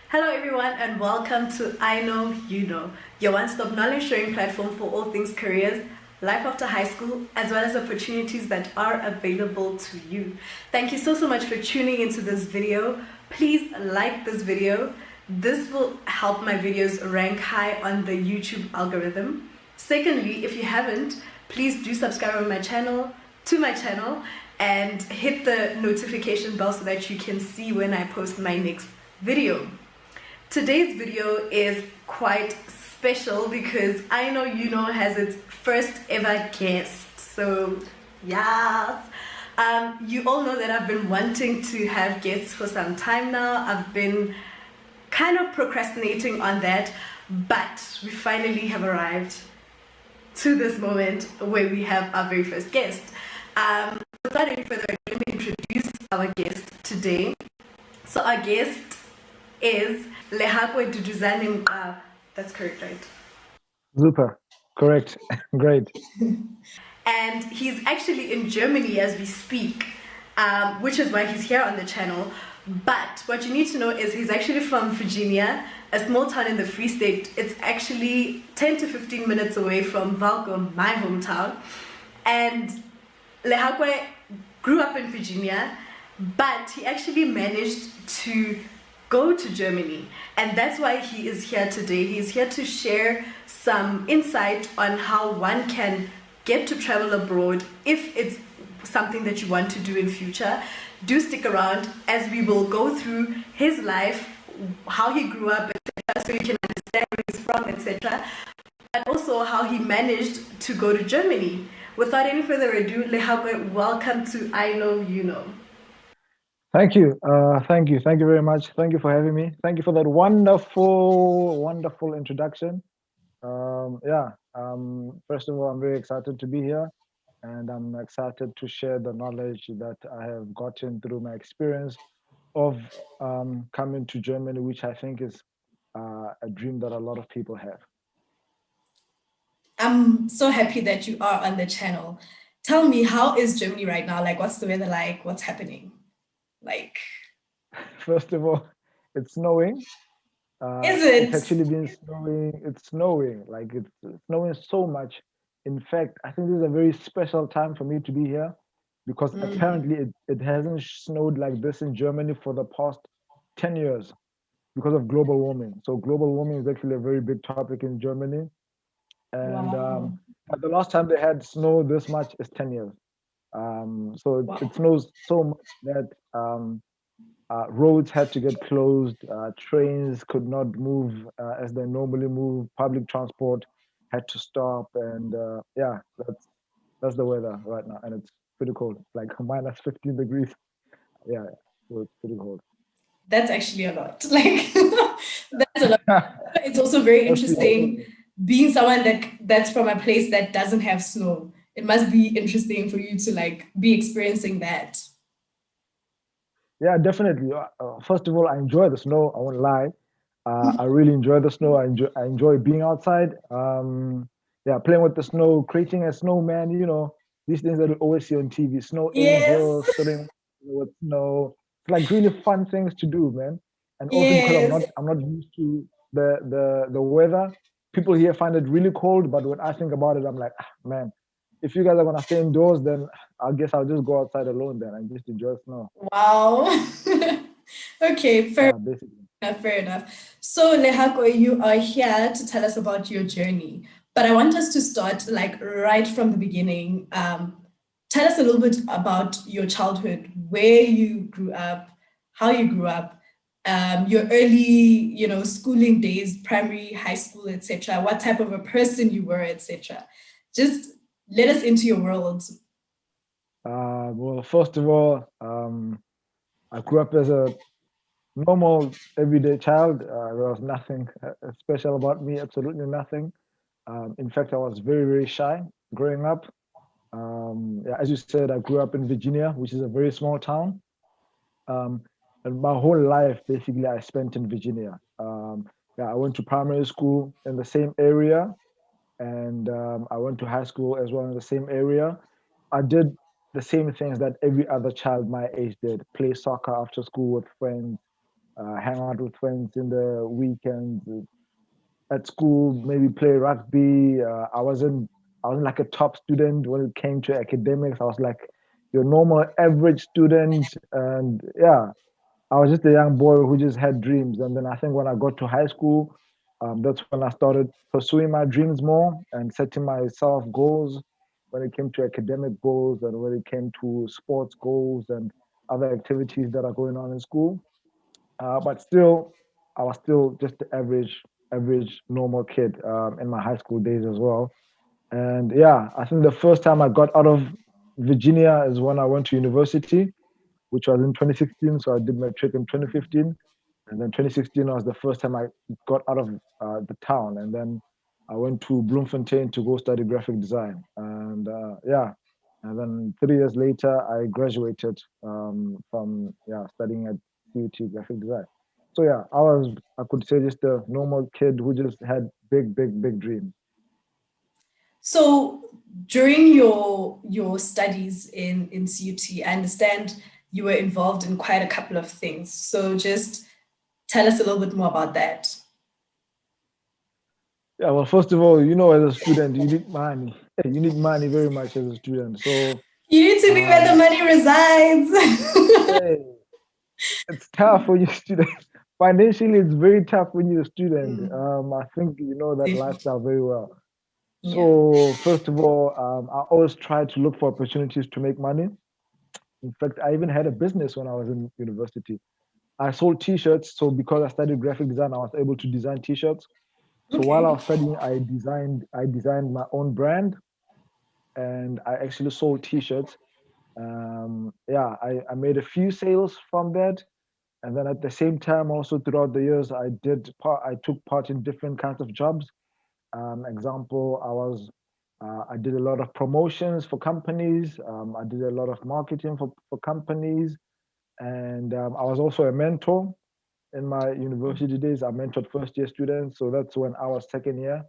Hello, everyone, and welcome to I Know You Know, your one stop knowledge sharing platform for all things careers, life after high school, as well as opportunities that are available to you. Thank you so much for tuning into this video. Please like this video. This will help my videos rank high on the YouTube algorithm. Secondly, if you haven't, please do subscribe on my channel, and hit the notification bell so that you can see when I post my next video. Today's video is quite special because I Know You Know has its first ever guest. So, yes. You all know that I've been wanting to have guests for some time now. I've been kind of procrastinating on that, but we finally have arrived to this moment where we have our very first guest. Without any further ado, let me introduce our guest today. So our guest is Lehakoe Dudzane Mqaba. That's correct, right? Super. Correct. Great. And he's actually in Germany as we speak, which is why he's here on the channel. But what you need to know is he's actually from Virginia, a small town in the Free State. It's actually 10 to 15 minutes away from Valco, my hometown. And Lehakoe grew up in Virginia, but he actually managed to go to Germany, and that's why he is here today. He's here to share some insight on how one can get to travel abroad if it's something that you want to do in future. Do stick around as we will go through his life, how he grew up, etc., so you can understand where he's from, etc., but also how he managed to go to Germany. Without any further ado, Lehakoe, welcome to I Know You Know. Thank you. Thank you. Thank you very much. Thank you for having me. Thank you for that wonderful introduction. First of all, I'm very excited to be here, and I'm excited to share the knowledge that I have gotten through my experience of coming to Germany, which I think is a dream that a lot of people have. I'm so happy that you are on the channel. Tell me, how is Germany right now? Like, what's the weather like? What's happening? Like, First of all, it's snowing. is It's it? actually been snowing. It's snowing. Like it's snowing so much. In fact, I think this is a very special time for me to be here because apparently it hasn't snowed like this in Germany for the past 10 years because of global warming. So global warming is actually a very big topic in Germany. And Wow. but the last time they had snow this much is 10 years. So Wow. it snows so much that roads had to get closed. Trains could not move as they normally move. Public transport had to stop, and yeah, that's the weather right now, and it's pretty cold, like minus 15 degrees. Yeah, so it's pretty cold. That's actually a lot. Like, that's a lot. It's also very That's pretty interesting cold. being someone that's from a place that doesn't have snow. It must be interesting for you to like be experiencing that. Yeah, definitely. First of all, I enjoy the snow. I won't lie. I really enjoy the snow. I enjoy being outside. Yeah, playing with the snow, creating a snowman. These things that you always see on TV. Snow Yes. angels sitting with snow. It's like really fun things to do, man. And also because I'm Yes. not I'm not used to the weather. People here find it really cold, but when I think about it, I'm like, man, if you guys are gonna stay indoors, then I guess I'll just go outside alone then and just enjoy snow. Wow. Okay, fair Yeah, basically. enough, fair enough. So, Lehakoe, you are here to tell us about your journey, but I want us to start like right from the beginning. Tell us a little bit about your childhood, where you grew up, how you grew up, your early, schooling days, primary, high school, etc. What type of a person you were, etc. Just let us into your world. Well, first of all, I grew up as a normal everyday child. There was nothing special about me, absolutely nothing. In fact, I was very, very shy growing up. Yeah, as you said, I grew up in Virginia, which is a very small town. Um, and my whole life, basically, I spent in Virginia. Yeah, I went to primary school in the same area, and I went to high school as well in the same area. I did the same things that every other child my age did: play soccer after school with friends, hang out with friends in the weekends. At school, maybe play rugby. I wasn't like a top student when it came to academics. I was like your normal average student, and yeah, I was just a young boy who just had dreams. And then I think when I got to high school, that's when I started pursuing my dreams more and setting myself goals when it came to academic goals and when it came to sports goals and other activities that are going on in school. But still, I was still just the average normal kid in my high school days as well. And yeah, I think the first time I got out of Virginia is when I went to university, which was in 2016. So I did my trip in 2015, and then 2016 was the first time I got out of the town, and then I went to Bloemfontein to go study graphic design, and yeah, and then 3 years later I graduated from yeah studying at CUT graphic design. So yeah, I could say just a normal kid who just had big dreams. So during your studies in CUT, I understand you were involved in quite a couple of things. So just tell us a little bit more about that. Yeah, well, first of all, as a student, you need money. You need money very much as a student. So You need to be where the um, money resides. hey, it's tough when you're a student. Financially, it's very tough when you're a student. Mm, I think you know that definitely. lifestyle very well. Yeah. So first of all, I always try to look for opportunities to make money. In fact, I even had a business when I was in university. I sold T-shirts. So because I studied graphic design, I was able to design T-shirts. So while I Okay. was studying, I designed my own brand, and I actually sold T-shirts. Yeah, I made a few sales from that. And then at the same time, also throughout the years, I took part in different kinds of jobs. Example, I did a lot of promotions for companies. I did a lot of marketing for companies, and I was also a mentor in my university days. I mentored first year students, so that's when I was second year,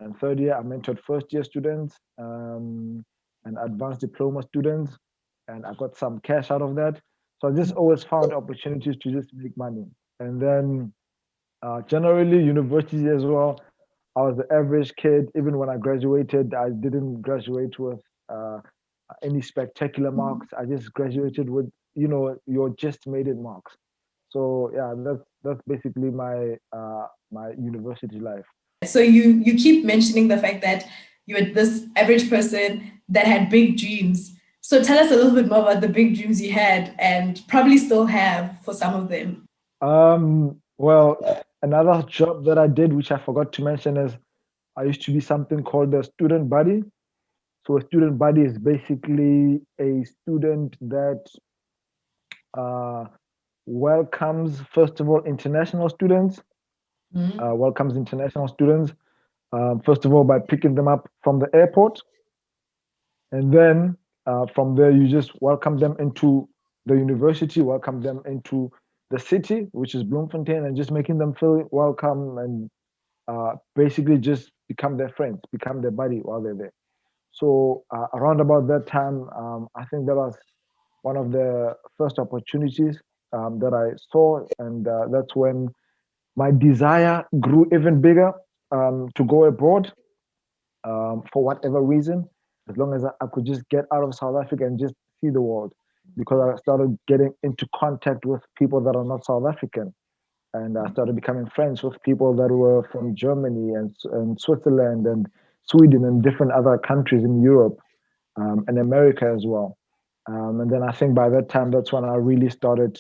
and third year I mentored first year students and advanced diploma students, and I got some cash out of that. So I just always found opportunities to just make money, and then generally university as well. I was the average kid. Even when I graduated, I didn't graduate with uh, any spectacular marks. I just graduated with, your just made it marks. So yeah, that's basically my university life. So you keep mentioning the fact that you were this average person that had big dreams. So tell us a little bit more about the big dreams you had and probably still have for some of them. Well, another job that I did, which I forgot to mention, is I used to be something called a student buddy. So a student buddy is basically a student that uh, welcomes, first of all, international students, Mm. welcomes international students, first of all, by picking them up from the airport. And then from there, you just welcome them into the university, welcome them into the city, which is Bloemfontein, and just making them feel welcome and basically just become their friends, become their buddy while they're there. So around about that time, I think that was one of the first opportunities that I saw, and that's when my desire grew even bigger to go abroad for whatever reason, as long as I could just get out of South Africa and just see the world, because I started getting into contact with people that are not South African. And I started becoming friends with people that were from Germany and Switzerland and Sweden and different other countries in Europe and America as well. And then I think by that time, that's when I really started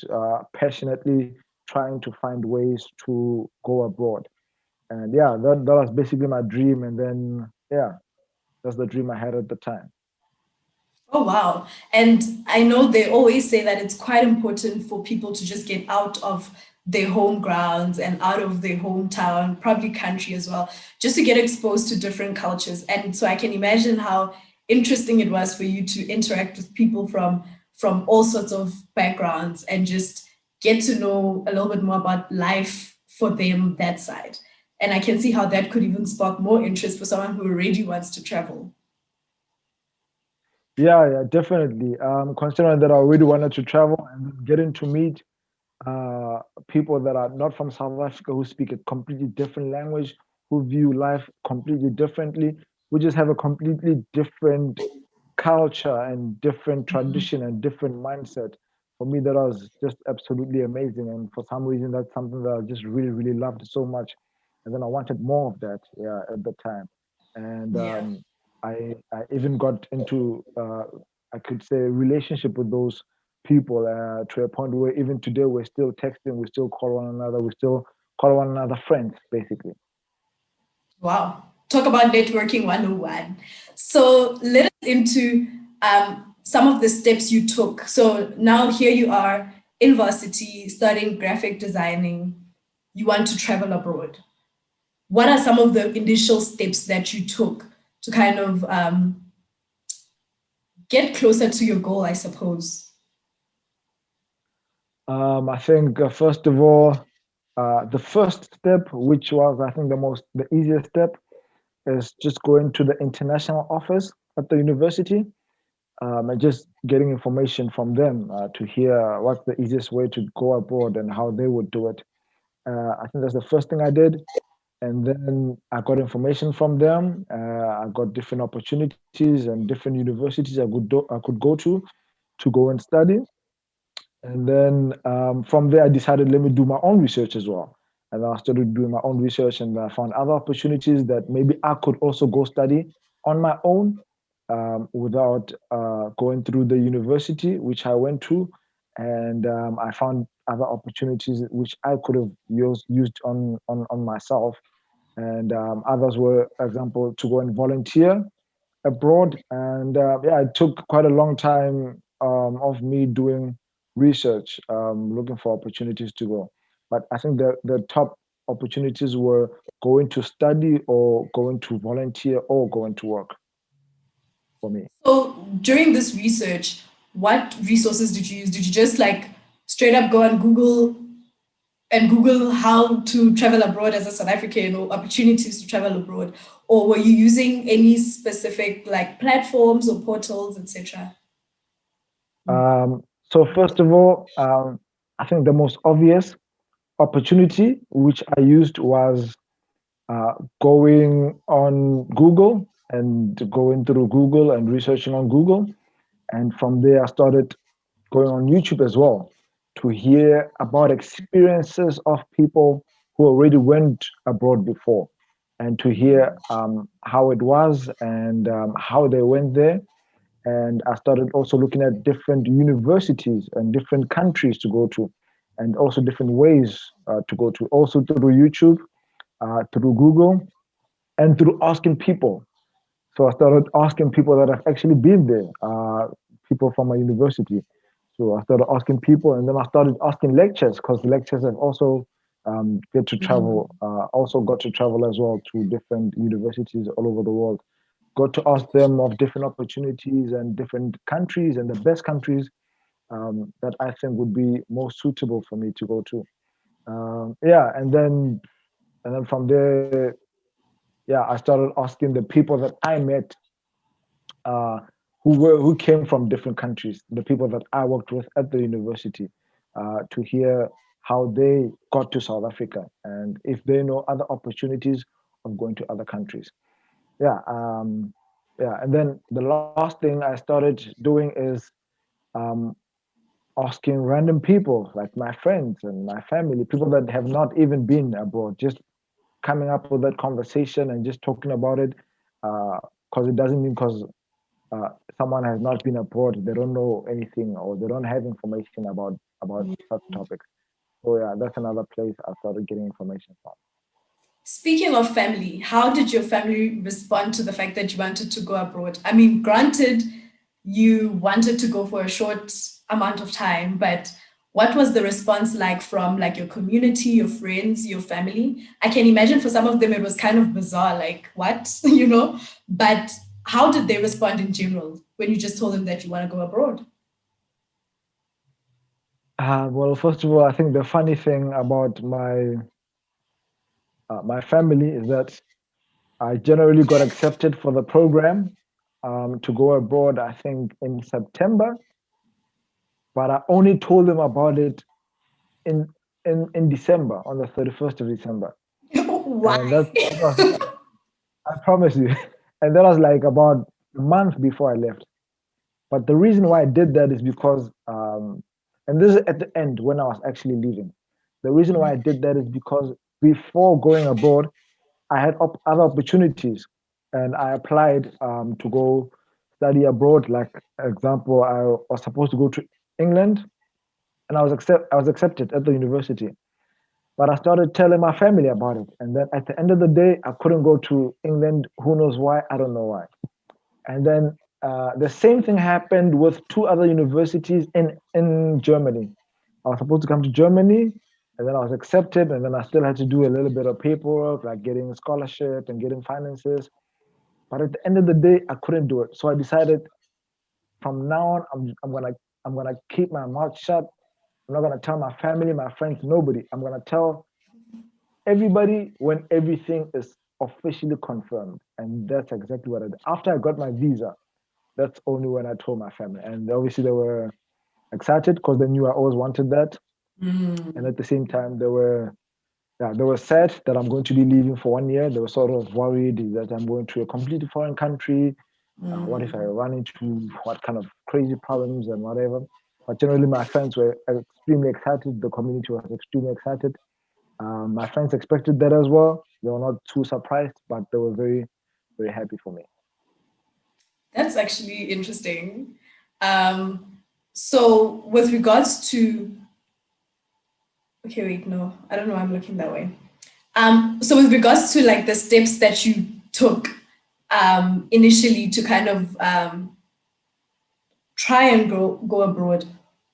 passionately trying to find ways to go abroad. And yeah, that was basically my dream. And then, yeah, that's the dream I had at the time. Oh, wow. And I know they always say that it's quite important for people to just get out of their home grounds and out of their hometown, probably country as well, just to get exposed to different cultures. And so I can imagine how interesting it was for you to interact with people from all sorts of backgrounds and just get to know a little bit more about life for them that side. And I can see how that could even spark more interest for someone who already wants to travel. Yeah, yeah, definitely. Considering that I really wanted to travel and getting to meet, people that are not from South Africa who speak a completely different language, who view life completely differently. We just have a completely different culture and different tradition and different mindset. For me, that was just absolutely amazing. And for some reason, that's something that I just really, really loved so much. And then I wanted more of that, yeah, at the time. And Yeah. I even got into, I could say, a relationship with those people to a point where even today we're still texting, we still call one another, we still call one another friends, basically. Wow. Talk about networking 101. So let us into some of the steps you took. So now here you are in varsity studying graphic designing. You want to travel abroad. What are some of the initial steps that you took to kind of get closer to your goal, I suppose? I think first of all, the first step, which was I think the easiest step, is just going to the international office at the university and just getting information from them to hear what's the easiest way to go abroad and how they would do it. I think that's the first thing I did. And then I got information from them. I got different opportunities and different universities I could go to go and study. And then from there, I decided let me do my own research as well. And I started doing my own research, and I found other opportunities that maybe I could also go study on my own without going through the university, which I went to. And I found other opportunities which I could have used on myself. And others were, example, to go and volunteer abroad. And yeah, it took quite a long time of me doing research, looking for opportunities to go. But I think the top opportunities were going to study or going to volunteer or going to work for me. So during this research, what resources did you use? Did you just like straight up go on Google and Google how to travel abroad as a South African or opportunities to travel abroad? Or were you using any specific like platforms or portals, etc.? So first of all, I think the most obvious opportunity which I used was going on Google and going through Google and researching on Google. And from there, I started going on YouTube as well to hear about experiences of people who already went abroad before and to hear how it was and how they went there. And I started also looking at different universities and different countries to go to, and also different ways to go to, also through YouTube, through Google, and through asking people. So I started asking people that have actually been there, people from my university. So I started asking people, and then I started asking lecturers because lecturers have also get to travel, also got to travel as well to different universities all over the world. Got to ask them of different opportunities and different countries and the best countries that I think would be most suitable for me to go to. Yeah, and then from there, yeah, I started asking the people that I met uh, who came from different countries, the people that I worked with at the university, to hear how they got to South Africa and if they know other opportunities of going to other countries. Yeah, yeah, and then the last thing I started doing is um, asking random people like my friends and my family, people that have not even been abroad, just coming up with that conversation and just talking about it, because it doesn't mean because uh, someone has not been abroad, they don't know anything or they don't have information about such topics. So yeah, that's another place I started getting information from. Speaking of family, how did your family respond to the fact that you wanted to go abroad? I mean, granted, you wanted to go for a short amount of time, but what was the response like from like your community, your friends, your family? I can imagine for some of them it was kind of bizarre, like what, But how did they respond in general when you just told them that you want to go abroad? Well, first of all, I think the funny thing about my family is that I generally got accepted for the program to go abroad. I think in September, but I only told them about it in in December, on the 31st of December, Why? and that was, I promise you, and that was like about a month before I left. But the reason why I did that is because, and this is at the end when I was actually leaving. The reason why I did that is because before going abroad, I had other opportunities, and I applied to go study abroad. Like example, I was supposed to go to England, and I was accepted at the university. But I started telling my family about it, and then at the end of the day, I couldn't go to England. Who knows why? I don't know why. And then the same thing happened with two other universities in Germany. I was supposed to come to Germany, and then I was accepted, and then I still had to do a little bit of paperwork, like getting a scholarship and getting finances. But at the end of the day, I couldn't do it. So I decided from now on, I'm gonna keep my mouth shut. I'm not gonna tell my family, my friends, nobody. I'm gonna tell everybody when everything is officially confirmed. And that's exactly what I did. After I got my visa, that's only when I told my family. And obviously they were excited because they knew I always wanted that. And at the same time, they were sad that I'm going to be leaving for 1 year. They were sort of worried that I'm going to a completely foreign country. What if I run into what kind of crazy problems and whatever? But generally, my friends were extremely excited. The community was extremely excited. My friends expected that as well. They were not too surprised, but they were very, very happy for me. That's actually interesting. Um, so with regards to, okay, wait, no, I don't know why I'm looking that way. So with regards to like the steps that you took initially to kind of try and go abroad,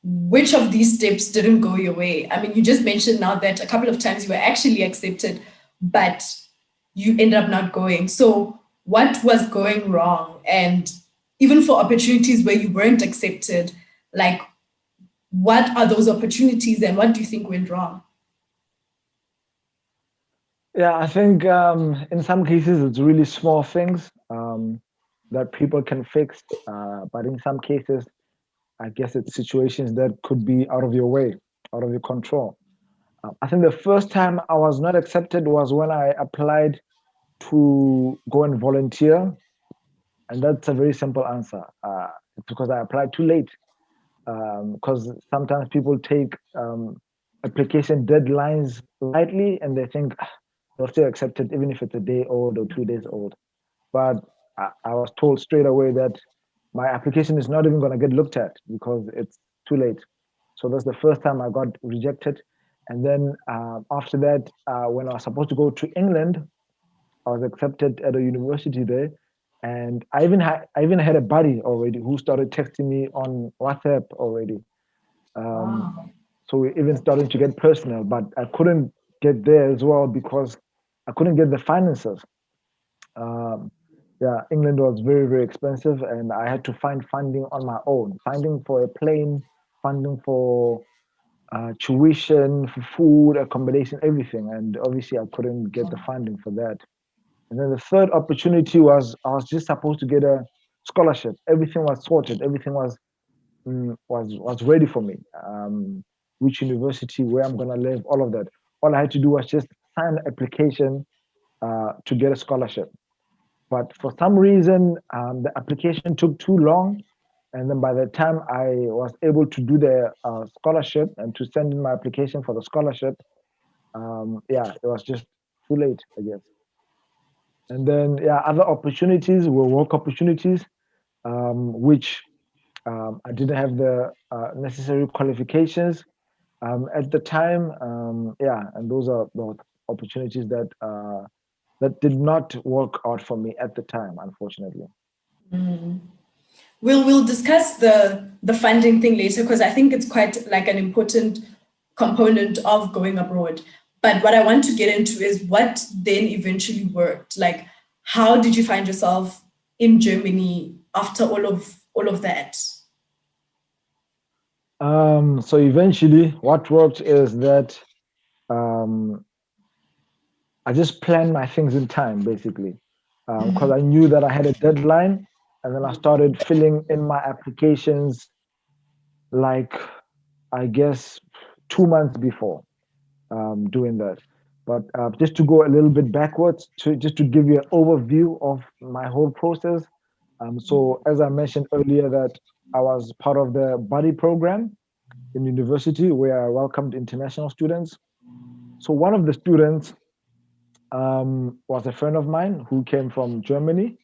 which of these steps didn't go your way? I mean, you just mentioned now that a couple of times you were actually accepted, but you end up not going. So what was going wrong? And even for opportunities where you weren't accepted, like what are those opportunities and what do you think went wrong? Yeah, I think in some cases it's really small things that people can fix, but in some cases, I guess it's situations that could be out of your way, out of your control. I think the first time I was not accepted was when I applied to go and volunteer, and that's a very simple answer. It's because I applied too late. Because sometimes people take application deadlines lightly and they think they'll still accept it even if it's a day old or 2 days old. But I was told straight away that my application is not even going to get looked at because it's too late. So that's the first time I got rejected. And then after that, when I was supposed to go to England, I was accepted at a university there. And I even had a buddy already who started texting me on WhatsApp already. Um, Wow. so we even starting to get personal, but I couldn't get there as well because I couldn't get the finances. Um, yeah, England was very, very expensive, and I had to find funding on my own, funding for a plane, funding for tuition, for food, accommodation, everything. And obviously, I couldn't get the funding for that. And then the third opportunity was I was just supposed to get a scholarship. Everything was sorted. Everything was ready for me. Which university, where I'm gonna live, all of that. All I had to do was just sign the application to get a scholarship. But for some reason, the application took too long. And then by the time I was able to do the scholarship and to send in my application for the scholarship, yeah, it was just too late, I guess. And then, yeah, other opportunities were work opportunities, which I didn't have the necessary qualifications at the time. Yeah, and those are the opportunities that did not work out for me at the time, unfortunately. We'll discuss the funding thing later because I think it's quite like an important component of going abroad. But what I want to get into is what then eventually worked. Like, how did you find yourself in Germany after all of that? So eventually, what worked is that um, I just planned my things in time, basically, because I knew that I had a deadline, and then I started filling in my applications like I guess 2 months before doing that. But just to go a little bit backwards, just to give you an overview of my whole process. So as I mentioned earlier, that I was part of the buddy program in university where I welcomed international students. So one of the students was a friend of mine who came from Germany,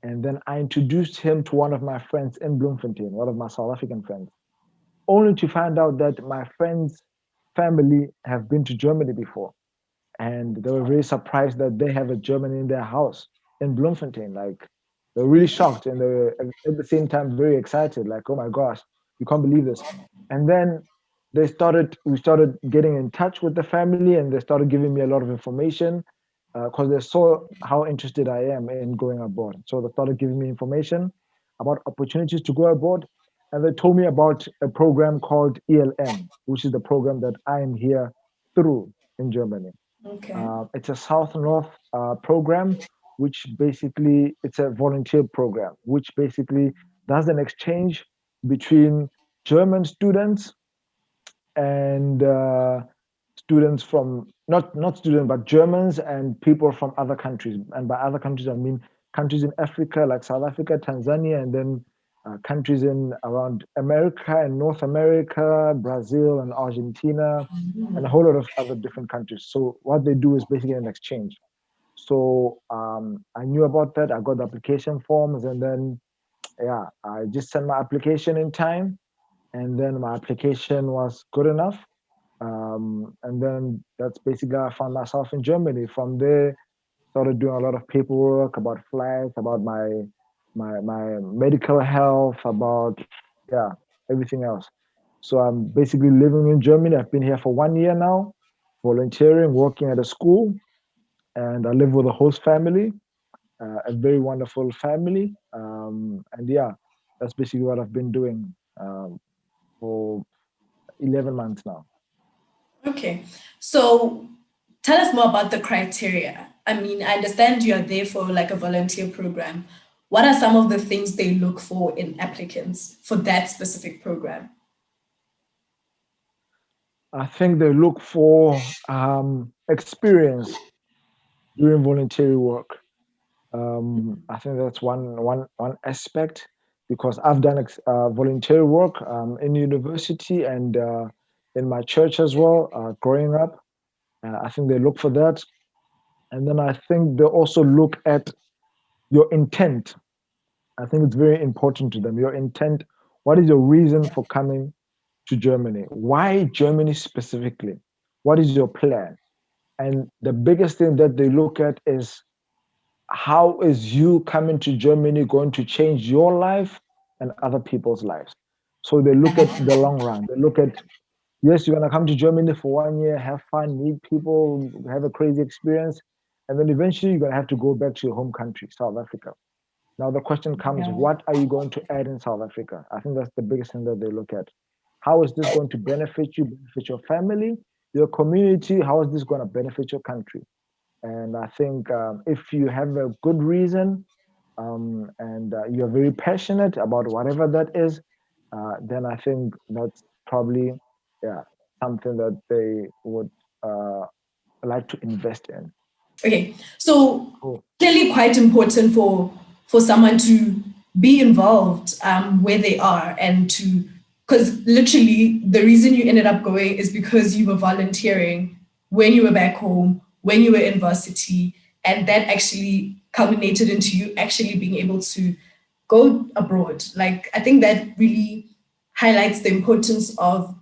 and then I introduced him to one of my friends in Bloemfontein, one of my South African friends, only to find out that my friend's family have been to Germany before, and they were very surprised that they have a German in their house in Bloemfontein. Like they were really shocked, and they were at the same time very excited. Like, oh my gosh, you can't believe this. And then we started getting in touch with the family, and they started giving me a lot of information because they saw how interested I am in going abroad. So they started giving me information about opportunities to go abroad, and they told me about a program called ELM, which is the program that I am here through in Germany. Okay. It's a South-North program, which basically it's a volunteer program, which basically does an exchange between German students and students from not students but Germans and people from other countries. And by other countries, I mean countries in Africa like South Africa, Tanzania, and then countries in around America and North America, Brazil and Argentina, and a whole lot of other different countries. So what they do is basically an exchange. So I knew about that. I got the application forms, and then yeah, I just sent my application in time, and then my application was good enough. And then that's basically how I found myself in Germany. From there, started doing a lot of paperwork about flights, about my medical health, about yeah, everything else. So I'm basically living in Germany. I've been here for 1 year now, volunteering, working at a school, and I live with a host family, a very wonderful family. And yeah, that's basically what I've been doing for 11 months now. Okay. So tell us more about the criteria. I mean, I understand you're there for like a volunteer program. What are some of the things they look for in applicants for that specific program? I think they look for experience doing voluntary work. I think that's one aspect because I've done voluntary work in university and in my church as well, growing up. I think they look for that. And then I think they also look at your intent. I think it's very important to them. Your intent, what is your reason for coming to Germany? Why Germany specifically? What is your plan? And the biggest thing that they look at is how is you coming to Germany going to change your life and other people's lives? So they look at the long run. They look at, yes, you're going to come to Germany for 1 year, have fun, meet people, have a crazy experience. And then eventually you're going to have to go back to your home country, South Africa. Now the question comes, Yeah. what are you going to add in South Africa? I think that's the biggest thing that they look at. How is this going to benefit you, benefit your family, your community? How is this going to benefit your country? And I think if you have a good reason and you're very passionate about whatever that is, then I think that's probably yeah something that they would uh, like to invest in. Okay, so Cool. clearly quite important for someone to be involved where they are and to because literally the reason you ended up going is because you were volunteering when you were back home, when you were in varsity, and that actually culminated into you actually being able to go abroad. Like I think that really highlights the importance of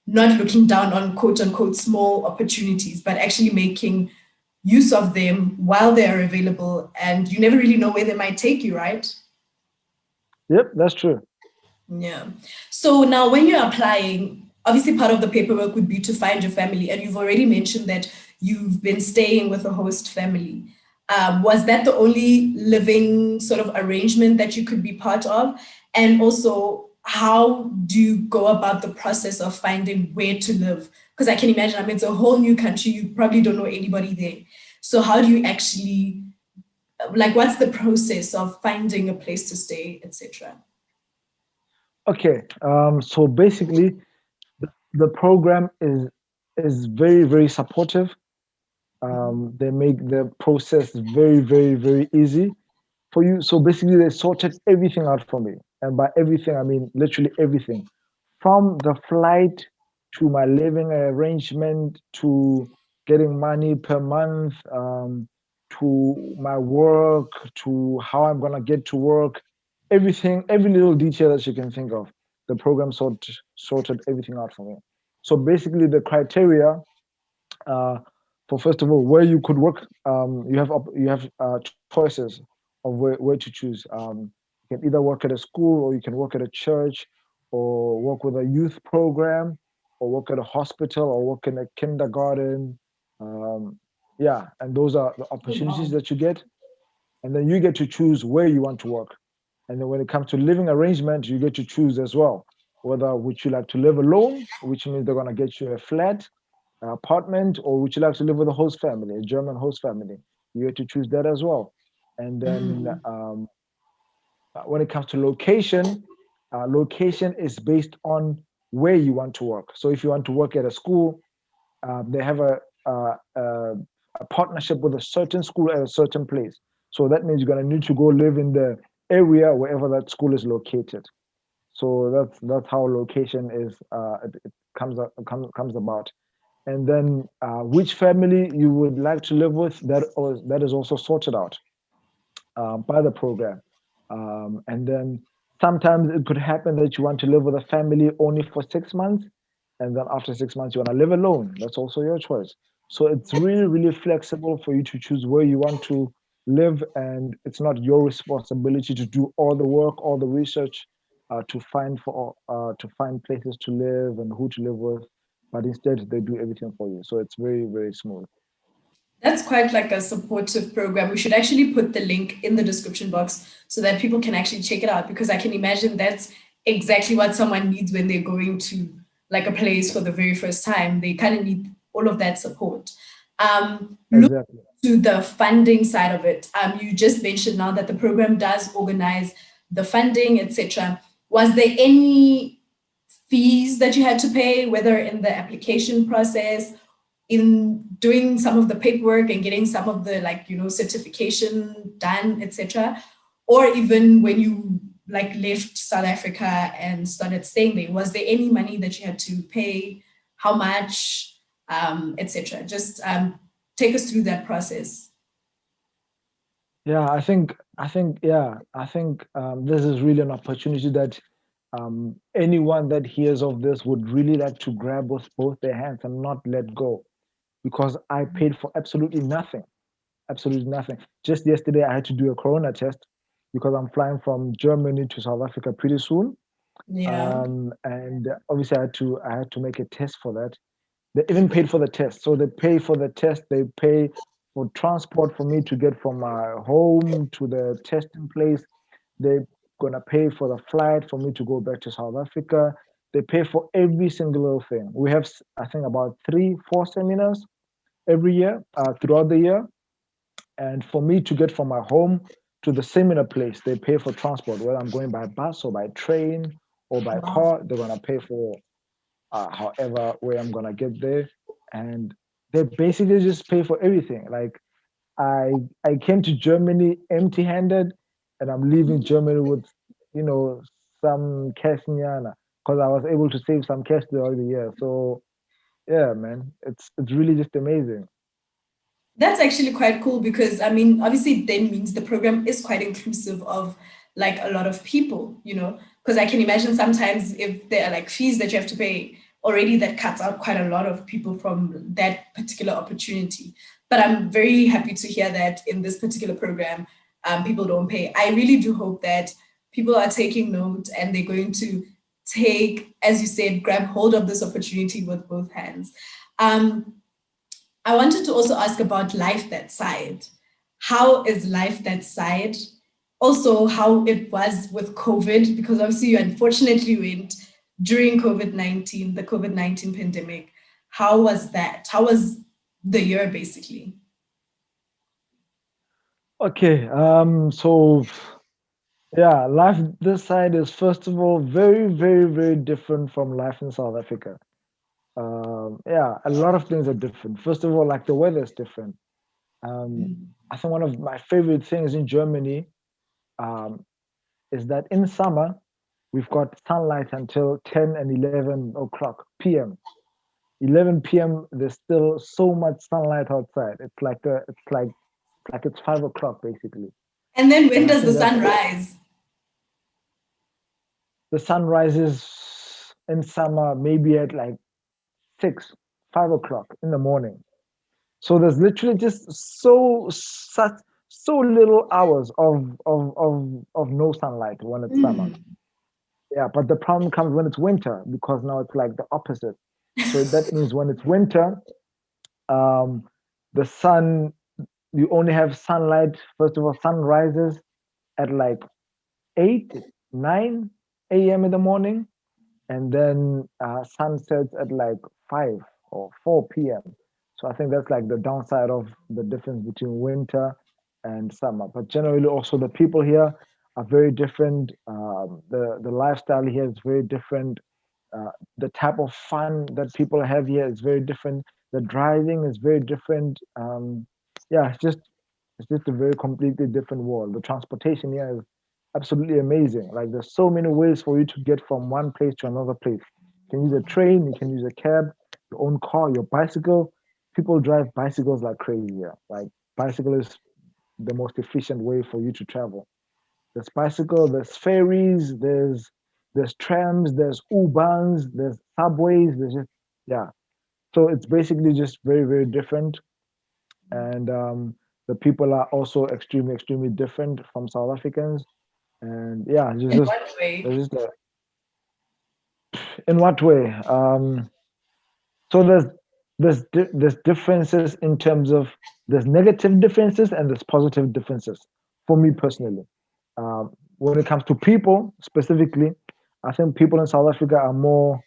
not looking down on quote unquote small opportunities, but actually making use of them while they are available. And you never really know where they might take you, right? Yep, that's true. Yeah. So now, when you're applying, obviously part of the paperwork would be to find your family. And you've already mentioned that you've been staying with a host family. Was that the only living sort of arrangement that you could be part of? And also, how do you go about the process of finding where to live? Because I can imagine, I mean, it's a whole new country. You probably don't know anybody there. So, how do you actually, like, what's the process of finding a place to stay, etc.? Okay, so basically the program is very, very supportive. They make the process very, very, very easy for you. So basically, they sorted everything out for me. And by everything, I mean literally everything, from the flight to my living arrangement to getting money per month, to my work, to how I'm gonna get to work, everything, every little detail that you can think of, the program sorted everything out for me. So basically, the criteria uh, for first of all where you could work. You have choices of where to choose. You can either work at a school, or you can work at a church, or work with a youth program, or work at a hospital, or work in a kindergarten. Um, yeah, and those are the Oh, opportunities wow. that you get, and then you get to choose where you want to work. And then when it comes to living arrangement, you get to choose as well whether would you like to live alone, which means they're going to get you a flat, apartment, or would you like to live with a host family, a German host family? You get to choose that as well. And then Mm. when it comes to location, location is based on where you want to work. So if you want to work at a school, they have a partnership with a certain school at a certain place. So that means you're going to need to go live in the area wherever that school is located. So that's how location is. It comes about. And then which family you would like to live with, that is also sorted out by the program. And then sometimes it could happen that you want to live with a family only for 6 months, and then after 6 months you want to live alone. That's also your choice. So it's really, really flexible for you to choose where you want to live, and it's not your responsibility to do all the work, all the research to find places to live and who to live with, but instead they do everything for you. So it's very, very smooth. That's quite like a supportive program. We should actually put the link in the description box so that people can actually check it out, because I can imagine that's exactly what someone needs when they're going to like a place for the very first time. They kind of need all of that support. Look Exactly. to the funding side of it. You just mentioned now that the program does organize the funding, etc. Was there any fees that you had to pay, whether in the application process, in doing some of the paperwork and getting some of the like certification done, etc., or even when you like left South Africa and started staying there? Was there any money that you had to pay? How much, etc.? Just take us through that process. Yeah, I think this is really an opportunity that anyone that hears of this would really like to grab with both their hands and not let go, because I paid for absolutely nothing. Just yesterday, I had to do a corona test because I'm flying from Germany to South Africa pretty soon, Yeah. and obviously I had to make a test for that. They even paid for the test. So they pay for the test, they pay for transport for me to get from my home to the testing place. They're gonna pay for the flight for me to go back to South Africa. They pay for every single little thing. We have, I think, about 3, 4 seminars every year, throughout the year. And for me to get from my home to the seminar place, they pay for transport, whether I'm going by bus or by train or by Wow. car. They're gonna pay for however way I'm gonna get there, and they basically just pay for everything. Like I came to Germany empty-handed, and I'm leaving Germany with you know some cash nyana because I was able to save some cash throughout the year. So yeah, man, it's really just amazing. That's actually quite cool, because I mean, obviously, it then means the program is quite inclusive of like a lot of people, because I can imagine sometimes if there are like fees that you have to pay already, that cuts out quite a lot of people from that particular opportunity. But I'm very happy to hear that in this particular program, people don't pay. I really do hope that people are taking note and they're going to take, as you said, grab hold of this opportunity with both hands. Um, I wanted to also ask about life that side. How is life that side? Also, how it was with COVID, because obviously you unfortunately went during COVID-19, the COVID-19 pandemic. How was that? How was the year basically? Okay, so yeah, life this side is first of all very, very, very different from life in South Africa. Yeah, a lot of things are different. First of all, like the weather is different. Um, I think one of my favorite things in Germany um, is that in summer we've got sunlight until 10 and 11 o'clock p.m. 11 p.m. there's still so much sunlight outside. It's like it's 5 o'clock basically. And then And when I does the think sun that's rise? the sun rises in summer maybe at like 6, 5 o'clock in the morning. So there's literally just so little hours of no sunlight when it's summer. Yeah, but the problem comes when it's winter because now it's like the opposite. So that means when it's winter, um, the sun you only have sunlight. First of all, sun rises at like 8, 9 a.m. in the morning, and then sun sets at like 5 or 4 p.m. So I think that's like the downside of the difference between winter and summer. But generally, also the people here are very different. The lifestyle here is very different. The type of fun that people have here is very different. The driving is very different. Yeah, it's just a very completely different world. The transportation here is absolutely amazing. Like there's so many ways for you to get from one place to another place. You can use a train, you can use a cab, your own car, your bicycle. People drive bicycles like crazy here. Like bicycle is the most efficient way for you to travel. There's bicycle, there's ferries, there's trams, there's U-Bahns, there's subways, there's just yeah. So it's basically just very, very different. And the people are also extremely, extremely different from South Africans. And yeah, In what way? in what way? So there's differences in terms of there's negative differences and there's positive differences for me personally. When it comes to people specifically, I think people in South Africa are more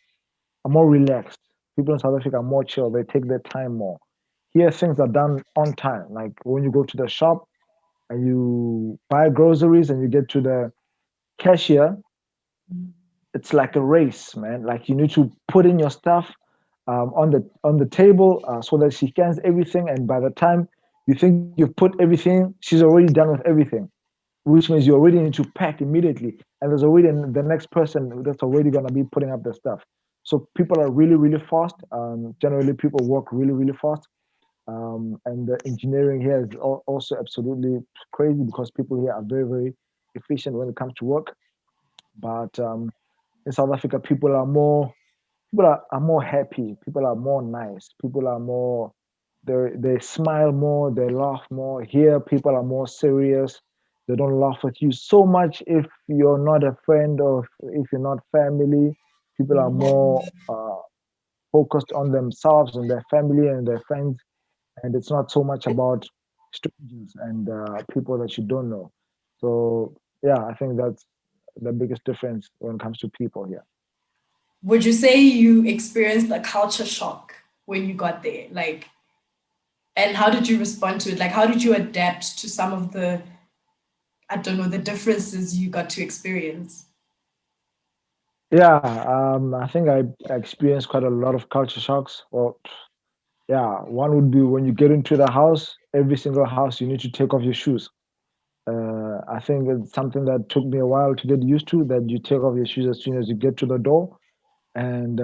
relaxed. People in South Africa are more chill. They take their time more. Here things are done on time. Like when you go to the shop and you buy groceries and you get to the cashier, it's like a race, man. Like you need to put in your stuff on the table so that she scans everything, and by the time you think you've put everything, she's already done with everything, which means you already need to pack immediately, and there's already the next person that's already going to be putting up the stuff. So people are really, really fast. Generally, people work really, really fast. And the engineering here is also absolutely crazy because people here are very, very efficient when it comes to work. But in South Africa, people are more happy. People are more nice. People are more they smile more. They laugh more. Here, people are more serious. They don't laugh at you so much if you're not a friend or if you're not family. People are more focused on themselves and their family and their friends, and it's not so much about strangers and people that you don't know. So yeah, I think that's the biggest difference when it comes to people here. Would you say you experienced a culture shock when you got there? Like, and how did you respond to it? Like, how did you adapt to some of the, I don't know, the differences you got to experience? Yeah, I think I experienced quite a lot of culture shocks. Well, yeah, one would be when you get into the house, every single house, you need to take off your shoes. I think it's something that took me a while to get used to, that you take off your shoes as soon as you get to the door. And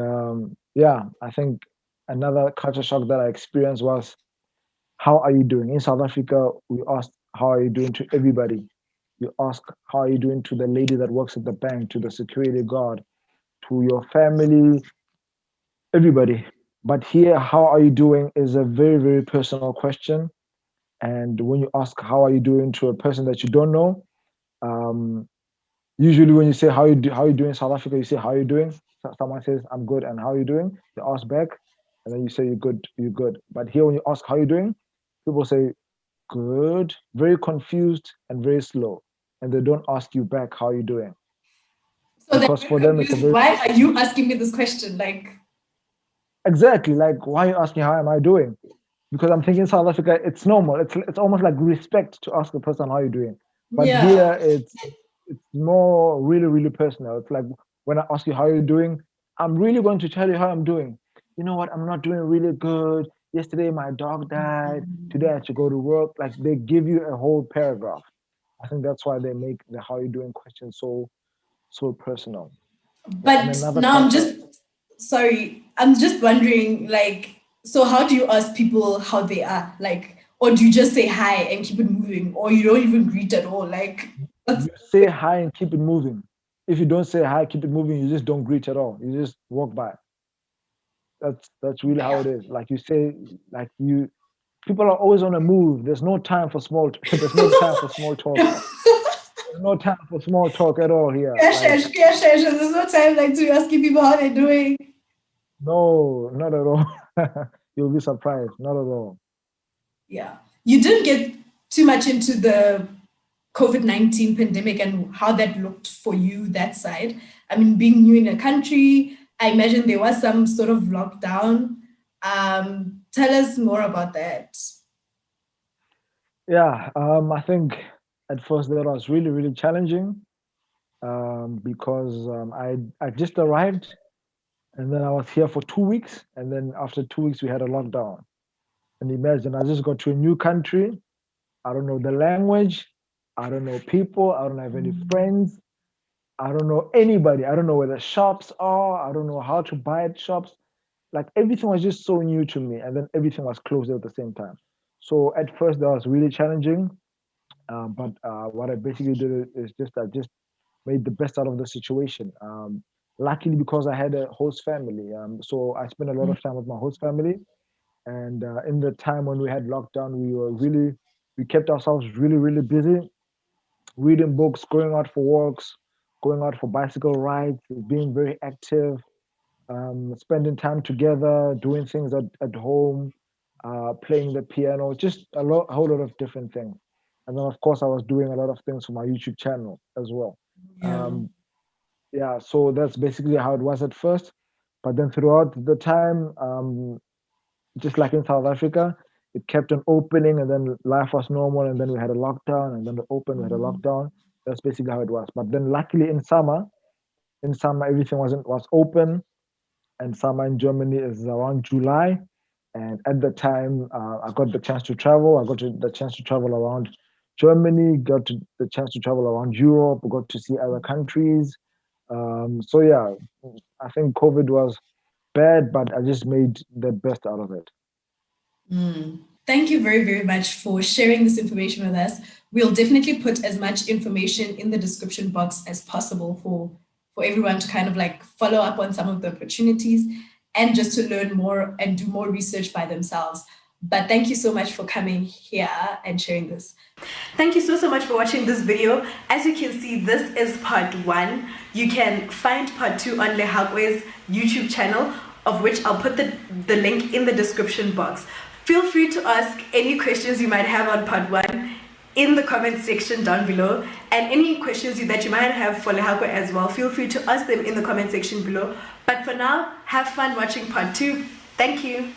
yeah, I think another culture shock that I experienced was how are you doing? In South Africa, we ask, how are you doing to everybody? You ask, how are you doing to the lady that works at the bank, to the security guard, to your family, everybody. But here, how are you doing is a very, very personal question. And when you ask, how are you doing to a person that you don't know, um, usually when you say, how you doing in South Africa, you say, how are you doing? Someone says, I'm good, and how are you doing? You ask back, and then you say, you're good, you're good. But here, when you ask, how are you doing? People say, good, very confused, and very slow. And they don't ask you back, how are you doing? So they're Because very for them, it's a confused. very Why are you asking me this question? Like, exactly like, why are you asking, how am I doing? Because I'm thinking South Africa, it's normal. It's almost like respect to ask a person how you're doing. But yeah. here it's more really, really personal. It's like when I ask you how you're doing, I'm really going to tell you how I'm doing. you know what, I'm not doing really good. Yesterday my dog died. Today I had to go to work. Like they give you a whole paragraph. I think that's why they make the how you doing question so personal. Yeah, and But another now part. I'm just sorry. I'm just wondering, like, so how do you ask people how they are? Like, or do you just say hi and keep it moving, or you don't even greet at all? Like, that's You say hi and keep it moving. If you don't say hi, keep it moving, you just don't greet at all. You just walk by. That's really how it yeah. is. Like you say, like you people are always on the move. There's no time for there's no time for small talk. There's no time for small talk at all here. Like Yeah, sure. There's no time like to asking people how they're doing. no, not at all. You'll be surprised. Not at all. Yeah. You didn't get too much into the COVID-19 pandemic and how that looked for you that side. I mean, being new in a country, I imagine there was some sort of lockdown. Tell us more about that. Yeah, I think at first that was really challenging because I just arrived and then I was here for 2 weeks, and then after 2 weeks we had a lockdown. And imagine I just got to a new country. I don't know the language. I don't know people. I don't have any friends. I don't know anybody. I don't know where the shops are. I don't know how to buy at shops. Like everything was just so new to me, and then everything was closed at the same time. So at first that was really challenging. But what I basically did is just I just made the best out of the situation. Luckily, because I had a host family, so I spent a lot of time with my host family. And in the time when we had lockdown, we kept ourselves really busy, reading books, going out for walks, going out for bicycle rides, being very active, spending time together, doing things at home, playing the piano, just a whole lot of different things. And then, of course, I was doing a lot of things for my YouTube channel as well. Yeah. Um, yeah, so that's basically how it was at first. But then throughout the time, just like in South Africa, it kept on opening, and then life was normal, and then we had a lockdown, and then we opened, we had a lockdown. That's basically how it was. But then, luckily, in summer everything was open, and summer in Germany is around July. And at the time, I got the chance to travel. The chance to travel around Germany, the chance to travel around Europe, got to see other countries. So yeah, I think COVID was bad, but I just made the best out of it. Thank you very, very much for sharing this information with us. We'll definitely put as much information in the description box as possible for everyone to kind of like follow up on some of the opportunities and just to learn more and do more research by themselves. But thank you so much for coming here and sharing this. Thank you so much for watching this video. As you can see, this is part 1. You can find part 2 on Lehakoe's YouTube channel, of which I'll put the link in the description box. Feel free to ask any questions you might have on part 1 in the comment section down below, and any questions that you might have for Lehakoe as well, feel free to ask them in the comment section below. But for now, have fun watching part 2. Thank you.